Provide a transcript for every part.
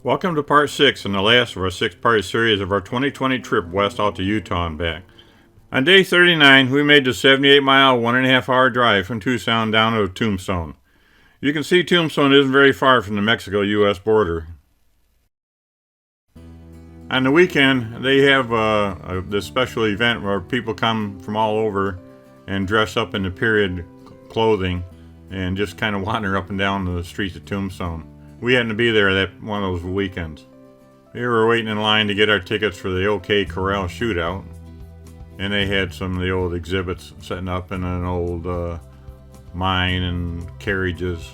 Welcome to part 6 and the last of our 6-part series of our 2020 trip west out to Utah and back. On day 39, we made the 78-mile, 1.5-hour drive from Tucson down to Tombstone. You can see Tombstone isn't very far from the Mexico-U.S. border. On the weekend, they have this special event where people come from all over and dress up in the period clothing and just kind of wander up and down the streets of Tombstone. We happened to be there that one of those weekends. We were waiting in line to get our tickets for the OK Corral shootout, and they had some of the old exhibits setting up in an old mine and carriages.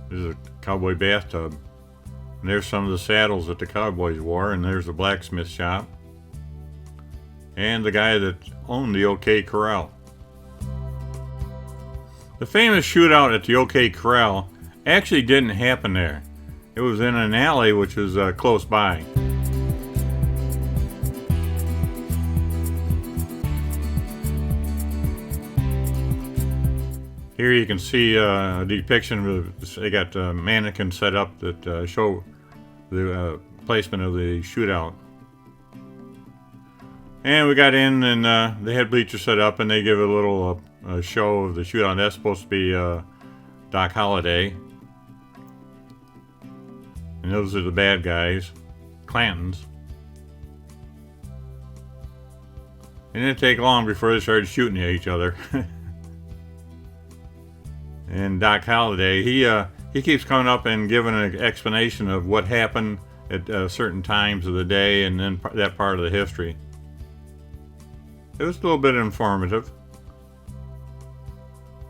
There's a cowboy bathtub. And there's some of the saddles that the cowboys wore, and there's the blacksmith shop. And the guy that owned the OK Corral. The famous shootout at the OK Corral actually didn't happen there. It was in an alley which was close by. Here you can see a depiction of, they got mannequins set up that show the placement of the shootout. And we got in and they had bleachers set up and they give a little show of the shootout. That's supposed to be Doc Holliday. And those are the bad guys, Clantons. It didn't take long before they started shooting at each other. And Doc Holliday, he keeps coming up and giving an explanation of what happened at certain times of the day and then that part of the history. It was a little bit informative.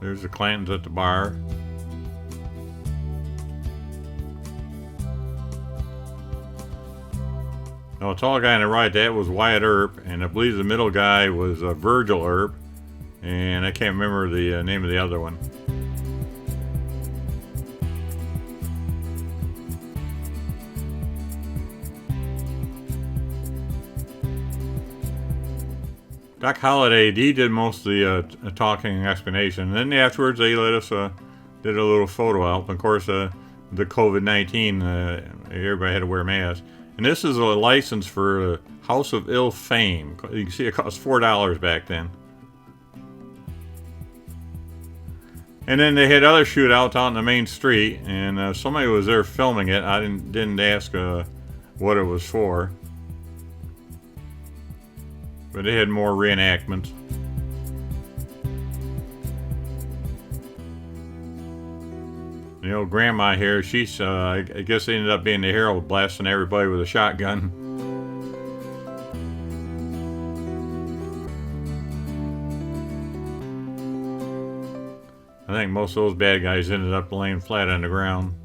There's the Clantons at the bar. Now, the tall guy on the right, that was Wyatt Earp, and I believe the middle guy was Virgil Earp, and I can't remember the name of the other one. Doc Holliday, he did most of the talking and explanation. And then afterwards, they let us did a little photo op. Of course, the COVID-19, everybody had to wear masks. And this is a license for House of Ill Fame. You can see it cost $4 back then. And then they had other shootouts out on the main street, and somebody was there filming it. I didn't ask what it was for. But they had more reenactments. The old grandma here, she's, I guess they ended up being the hero, blasting everybody with a shotgun. I think most of those bad guys ended up laying flat on the ground.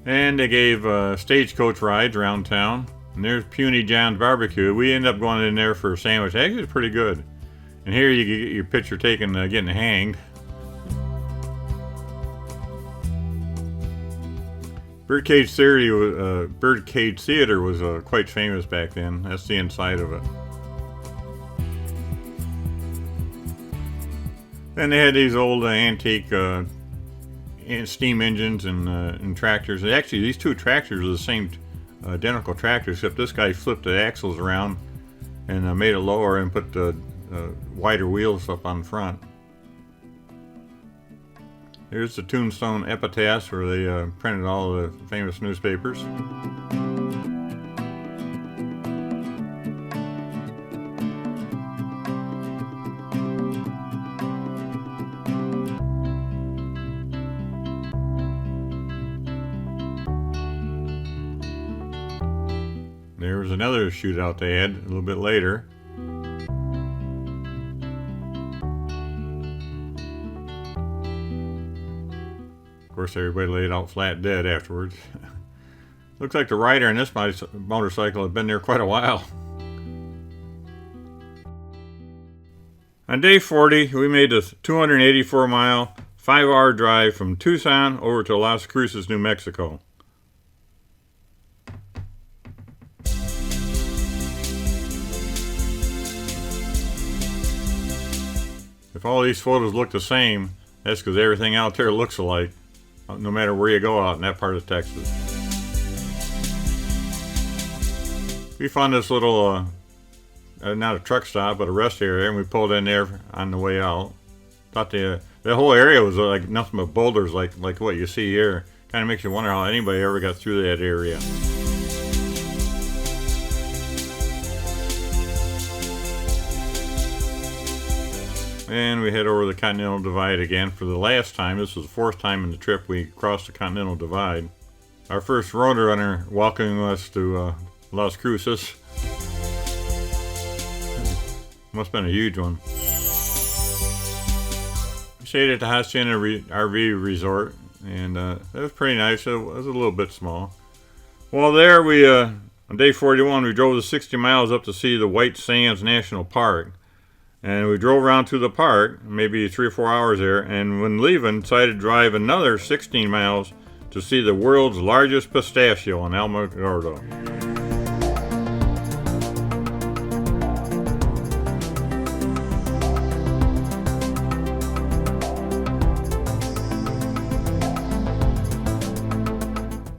And they gave stagecoach rides around town. And there's Puny John's Barbecue. We ended up going in there for a sandwich. Actually, it's pretty good. And here you can get your picture taken getting hanged. Birdcage Theater was quite famous back then. That's the inside of it. Then they had these old antique steam engines and tractors. And actually, these two tractors are the same identical tractor, except this guy flipped the axles around and made it lower and put the wider wheels up on front. Here's the Tombstone epitaphs where they printed all the famous newspapers. There was another shootout they had a little bit later. Of course, everybody laid out flat dead afterwards. Looks like the rider in this motorcycle had been there quite a while. On day 40, we made the 284-mile, 5-hour drive from Tucson over to Las Cruces, New Mexico. If all these photos look the same, that's because everything out there looks alike, no matter where you go out in that part of Texas. We found this little, not a truck stop, but a rest area, and we pulled in there on the way out. Thought the whole area was like nothing but boulders, like what you see here. Kind of makes you wonder how anybody ever got through that area. And we head over the Continental Divide again for the last time. This was the fourth time in the trip we crossed the Continental Divide. Our first roadrunner welcoming us to Las Cruces. Must have been a huge one. We stayed at the Hacienda RV Resort, and it was pretty nice. It was a little bit small. Well, there we, on day 41, we drove the 60 miles up to see the White Sands National Park. And we drove around to the park, maybe 3 or 4 hours there, and when leaving, decided to drive another 16 miles to see the world's largest pistachio in Alamogordo.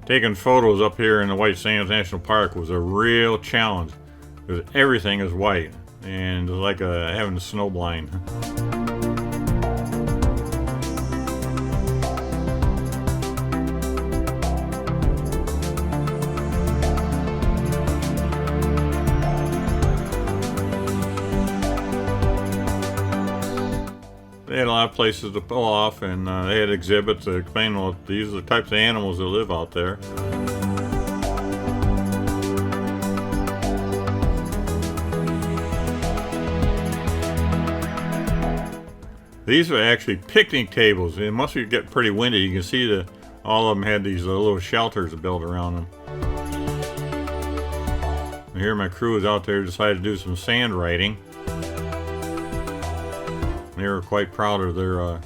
Taking photos up here in the White Sands National Park was a real challenge because everything is white and it's like having a snow blind. They had a lot of places to pull off, and they had exhibits to explain, well, these are the types of animals that live out there. These are actually picnic tables. It must get pretty windy. You can see that all of them had these little shelters built around them. And here my crew is out there, decided to do some sand riding. They were quite proud of their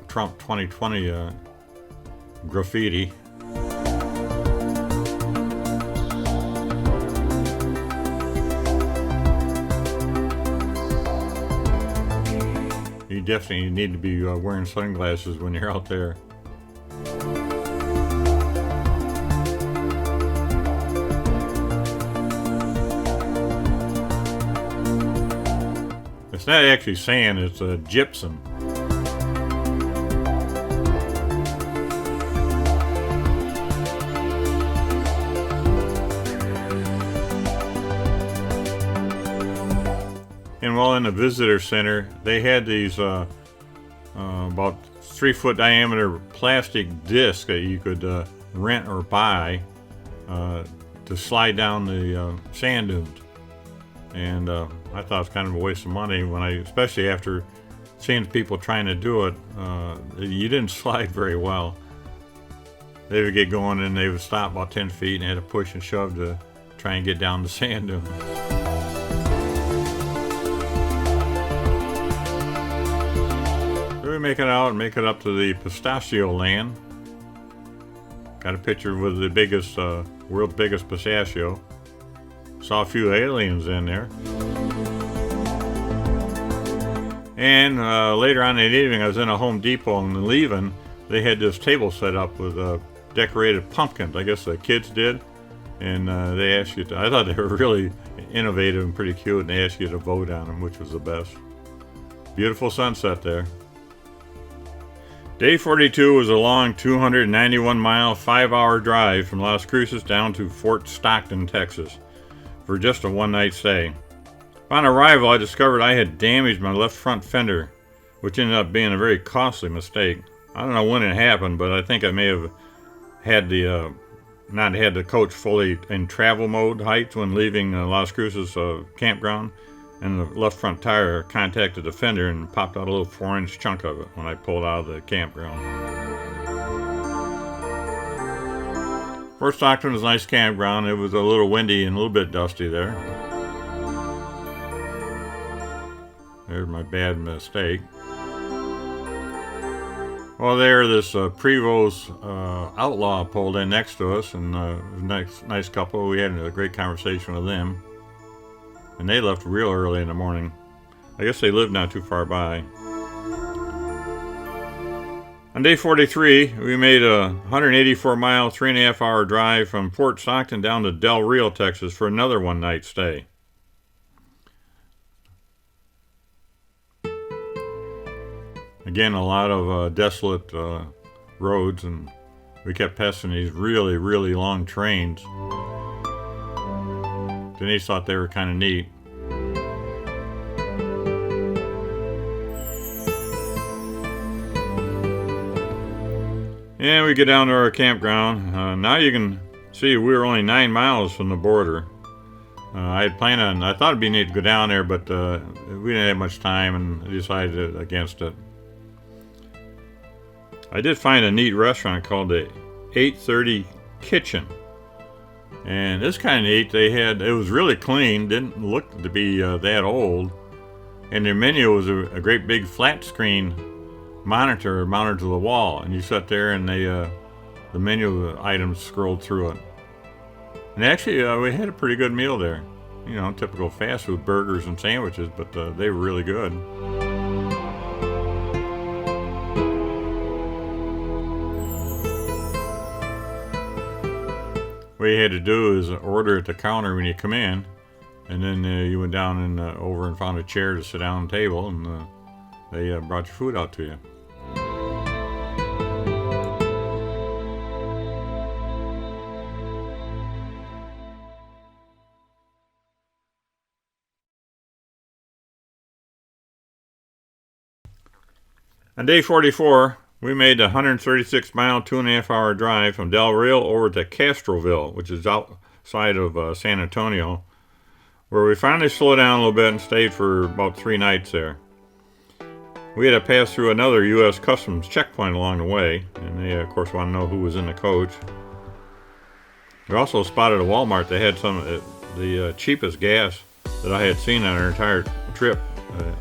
Trump 2020 graffiti. You definitely need to be wearing sunglasses when you're out there. It's not actually sand, it's gypsum. And while in the visitor center, they had these about 3-foot diameter plastic discs that you could rent or buy to slide down the sand dunes. And I thought it was kind of a waste of money especially after seeing people trying to do it. You didn't slide very well. They would get going and they would stop about 10 feet and had to push and shove to try and get down the sand dune. So we make it out and make it up to the pistachio land. Got a picture with the biggest, world's biggest pistachio. Saw a few aliens in there. And later on in the evening, I was in a Home Depot and leaving. They had this table set up with decorated pumpkins. I guess the kids did. And they asked you to, I thought they were really innovative and pretty cute. And they asked you to vote on them, which was the best. Beautiful sunset there. Day 42 was a long 291-mile, 5-hour drive from Las Cruces down to Fort Stockton, Texas, for just a one-night stay. Upon arrival, I discovered I had damaged my left front fender, which ended up being a very costly mistake. I don't know when it happened, but I think I may have had not had the coach fully in travel mode heights when leaving Las Cruces campground, and the left front tire contacted the fender and popped out a little 4-inch chunk of it when I pulled out of the campground. Fort Stockton was a nice campground. It was a little windy and a little bit dusty there. There's my bad mistake. Well, there, this Prevost Outlaw pulled in next to us, and nice couple. We had a great conversation with them, and they left real early in the morning. I guess they lived not too far by. On day 43, we made a 184-mile, 3.5-hour drive from Port Stockton down to Del Rio, Texas for another one-night stay. Again, a lot of desolate roads, and we kept passing these really, really long trains. Denise thought they were kind of neat. And we get down to our campground. Now you can see we were only 9 miles from the border. I thought it'd be neat to go down there, but we didn't have much time and decided against it. I did find a neat restaurant called the 830 Kitchen. And this kind of neat. It was really clean, didn't look to be that old. And their menu was a great big flat screen monitor mounted to the wall. And you sat there and the menu items scrolled through it. And actually, we had a pretty good meal there. You know, typical fast food burgers and sandwiches, but they were really good. What you had to do is order at the counter when you come in, and then you went down and over and found a chair to sit down on the table, and they brought your food out to you. On day 44, we made a 136-mile, 2.5-hour drive from Del Rio over to Castroville, which is outside of San Antonio, where we finally slowed down a little bit and stayed for about 3 nights there. We had to pass through another U.S. Customs checkpoint along the way, and they, of course, want to know who was in the coach. We also spotted a Walmart that had some of the cheapest gas that I had seen on our entire trip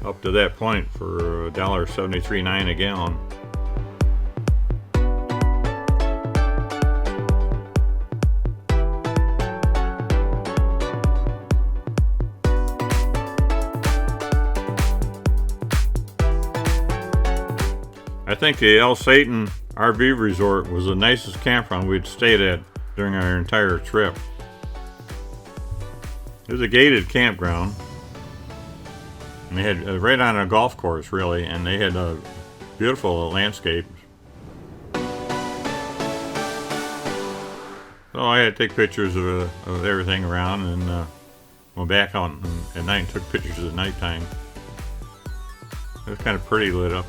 up to that point for $1.73.9 a gallon. I think the El Satan RV Resort was the nicest campground we'd stayed at during our entire trip. It was a gated campground. And they had right on a golf course, really, and they had beautiful landscapes. So I had to take pictures of everything around, and went back out at night and took pictures at nighttime. It was kind of pretty lit up.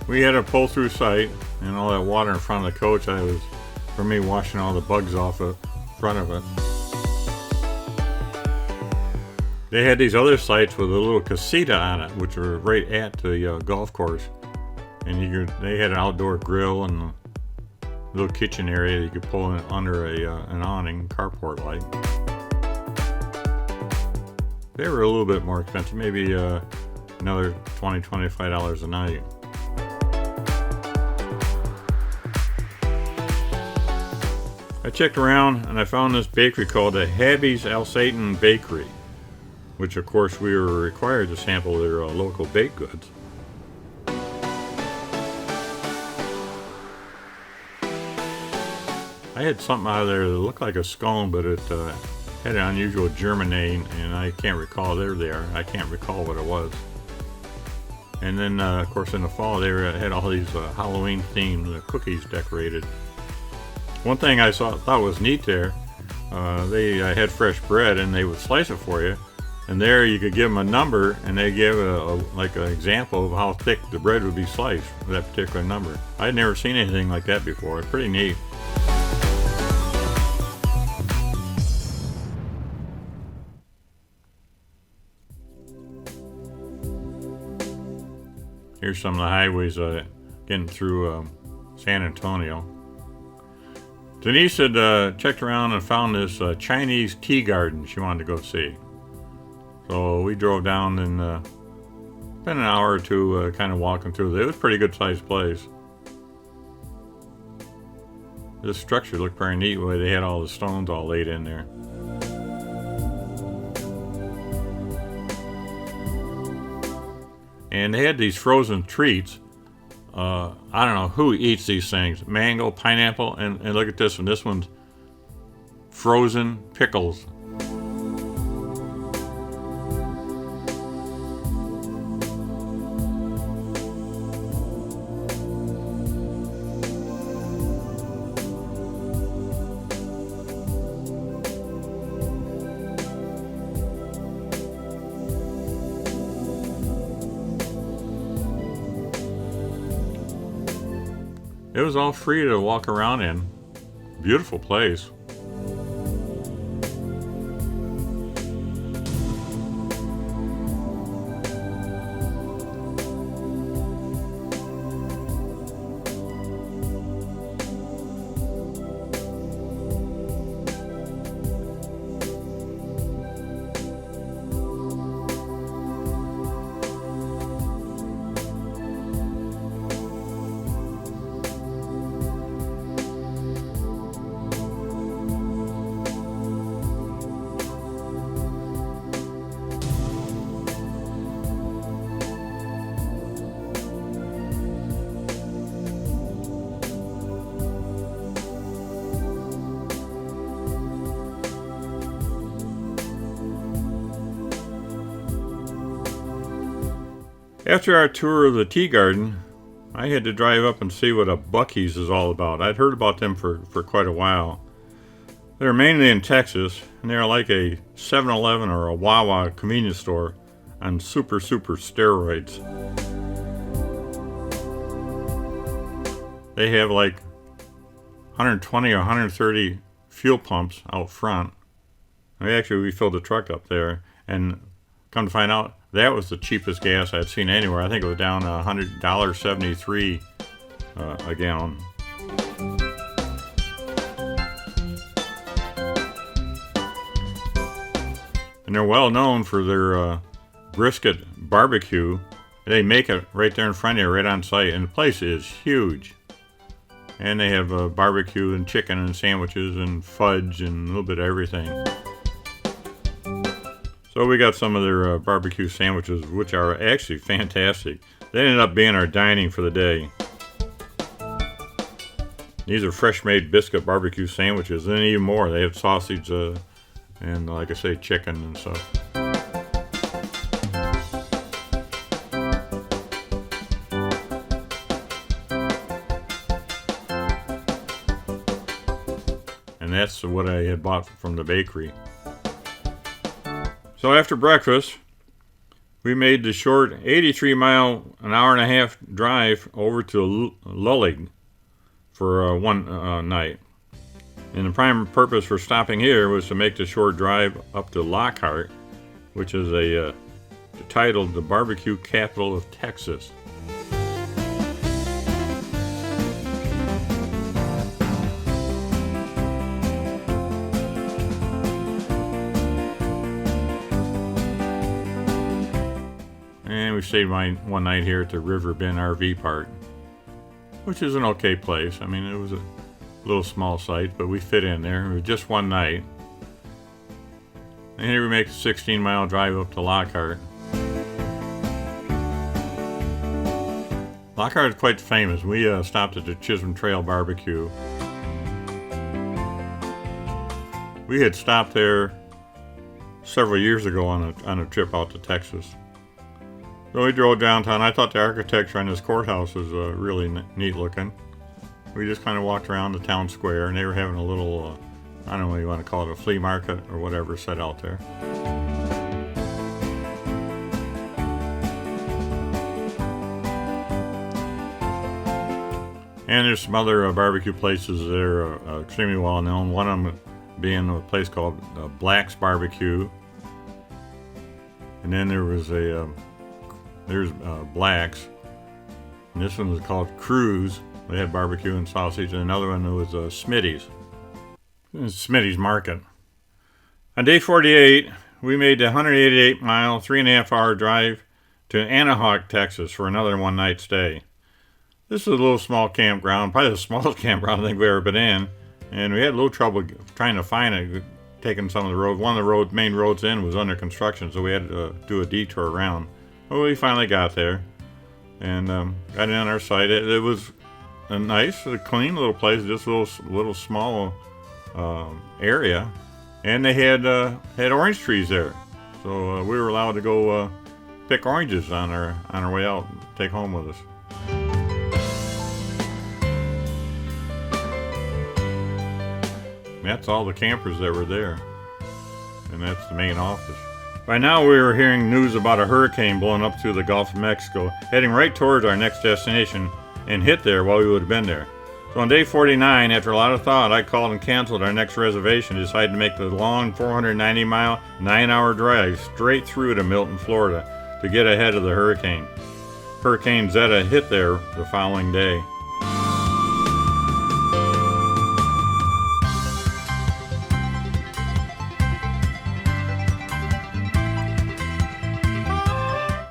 We had a pull-through site, and all that water in front of the coach, for me, washing all the bugs off the front of it. They had these other sites with a little casita on it, which were right at the golf course. And they had an outdoor grill and a little kitchen area you could pull in under an awning, carport light. They were a little bit more expensive, maybe another $20, $25 a night. I checked around and I found this bakery called the Habby's El Satan Bakery, which of course we were required to sample their local baked goods. I had something out of there that looked like a scone, but it had an unusual German name, and I can't recall. There they are. I can't recall what it was. And then, of course, in the fall, they had all these Halloween-themed cookies decorated. One thing I thought was neat there, they had fresh bread, and they would slice it for you. And there you could give them a number, and they give like an example of how thick the bread would be sliced with that particular number. I'd never seen anything like that before. It's pretty neat. Here's some of the highways getting through San Antonio. Denise had checked around and found this Chinese tea garden she wanted to go see. So we drove down and spent an hour or two kind of walking through. It was a pretty good sized place. This structure looked pretty neat the way they had all the stones all laid in there. And they had these frozen treats. I don't know who eats these things. Mango, pineapple, and look at this one. This one's frozen pickles. It was all free to walk around in. Beautiful place. After our tour of the tea garden, I had to drive up and see what a Buc-ee's is all about. I'd heard about them for quite a while. They're mainly in Texas, and they're like a 7-Eleven or a Wawa convenience store on super steroids. They have like 120 or 130 fuel pumps out front. We filled the truck up there, and come to find out, that was the cheapest gas I'd seen anywhere. I think it was down $100.73 a gallon. And they're well known for their brisket barbecue. They make it right there in front of you, right on site, and the place is huge. And they have barbecue and chicken and sandwiches and fudge and a little bit of everything. So we got some of their barbecue sandwiches, which are actually fantastic. They ended up being our dining for the day. These are fresh-made biscuit barbecue sandwiches, and even more. They have sausage and, like I say, chicken and stuff. And that's what I had bought from the bakery. So after breakfast, we made the short 83-mile, an hour and a half drive over to Lullig for one night. And the prime purpose for stopping here was to make the short drive up to Lockhart, which is titled the barbecue capital of Texas. And we stayed one night here at the River Bend RV Park, which is an okay place. I mean, it was a little small site, but we fit in there. It was just one night. And here we make a 16-mile drive up to Lockhart. Lockhart is quite famous. We stopped at the Chisholm Trail Barbecue. We had stopped there several years ago on a trip out to Texas. So we drove downtown. I thought the architecture on this courthouse was really neat looking. We just kind of walked around the town square, and they were having a little, I don't know what you want to call it, a flea market or whatever set out there. And there's some other barbecue places that are extremely well known. One of them being a place called Black's Barbecue. And then there was there's Black's. And this one was called Cruise. They had barbecue and sausage, and another one was Smitty's. Smitty's Market. On day 48, we made the 188-mile, 3.5-hour drive to Anahuac, Texas for another one-night stay. This is a little small campground, probably the smallest campground I think we've ever been in, and we had a little trouble trying to find it, taking some of the road. One of the main roads in was under construction, so we had to do a detour around. Well, we finally got there and got in on our site. It was a nice, clean little place, just a little small area, and they had orange trees there, so we were allowed to go pick oranges on our way out and take home with us. That's all the campers that were there, and that's the main office. By now we were hearing news about a hurricane blowing up through the Gulf of Mexico, heading right towards our next destination, and hit there while we would have been there. So on day 49, after a lot of thought, I called and canceled our next reservation, decided to make the long 490-mile, 9-hour drive straight through to Milton, Florida, to get ahead of the hurricane. Hurricane Zeta hit there the following day.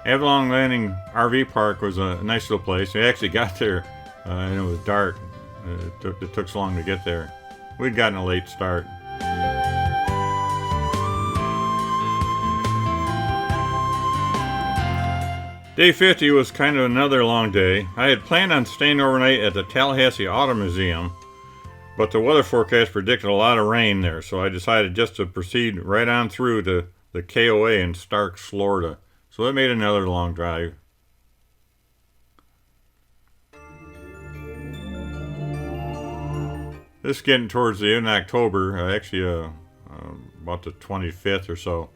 Avalon Landing RV Park was a nice little place. We actually got there and it was dark. It took so long to get there. We'd gotten a late start. Day 50 was kind of another long day. I had planned on staying overnight at the Tallahassee Auto Museum, but the weather forecast predicted a lot of rain there, so I decided just to proceed right on through to the KOA in Starks, Florida. So that made another long drive. This is getting towards the end of October, about the 25th or so,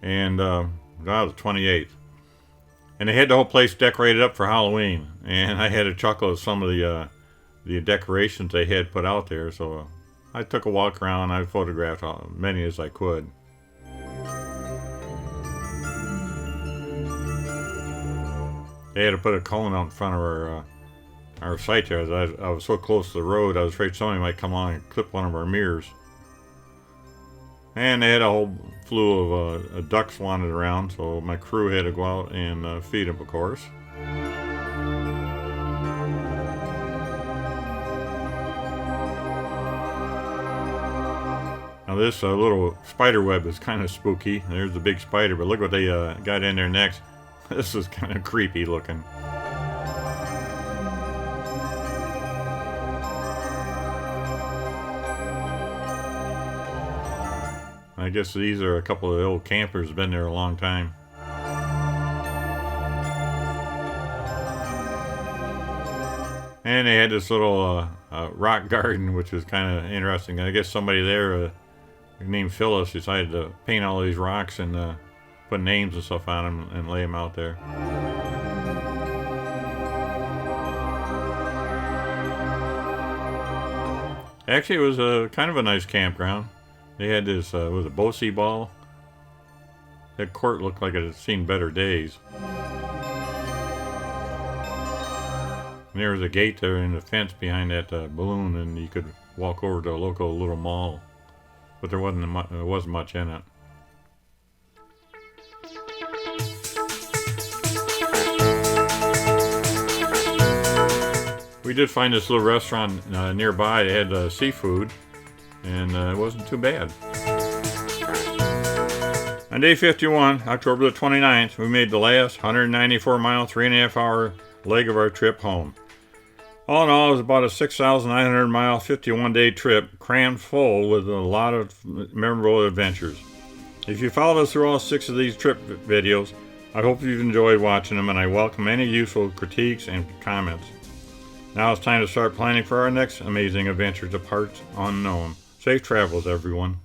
and the 28th. And they had the whole place decorated up for Halloween, and I had a chuckle at some of the decorations they had put out there. So I took a walk around. I photographed as many as I could. They had to put a cone out in front of our site there. I was so close to the road, I was afraid somebody might come along and clip one of our mirrors. And they had a whole slew of ducks wandered around, so my crew had to go out and feed them, of course. Now this little spider web is kind of spooky. There's the big spider, but look what they got in there next. This is kind of creepy looking. I guess these are a couple of the old campers been there a long time. And they had this little rock garden, which was kind of interesting. I guess somebody there named Phyllis decided to paint all these rocks and put names and stuff on them and lay them out there. Actually, it was kind of a nice campground. They had this, was a Bocce ball. That court looked like it had seen better days. And there was a gate there and a fence behind that balloon, and you could walk over to a local little mall. But there wasn't much in it. We did find this little restaurant nearby. They had seafood, and it wasn't too bad. On day 51, October the 29th, we made the last 194-mile, 3.5-hour leg of our trip home. All in all, it was about a 6,900-mile, 51-day trip, crammed full with a lot of memorable adventures. If you followed us through all 6 of these trip videos, I hope you've enjoyed watching them, and I welcome any useful critiques and comments. Now it's time to start planning for our next amazing adventure to parts unknown. Safe travels, everyone.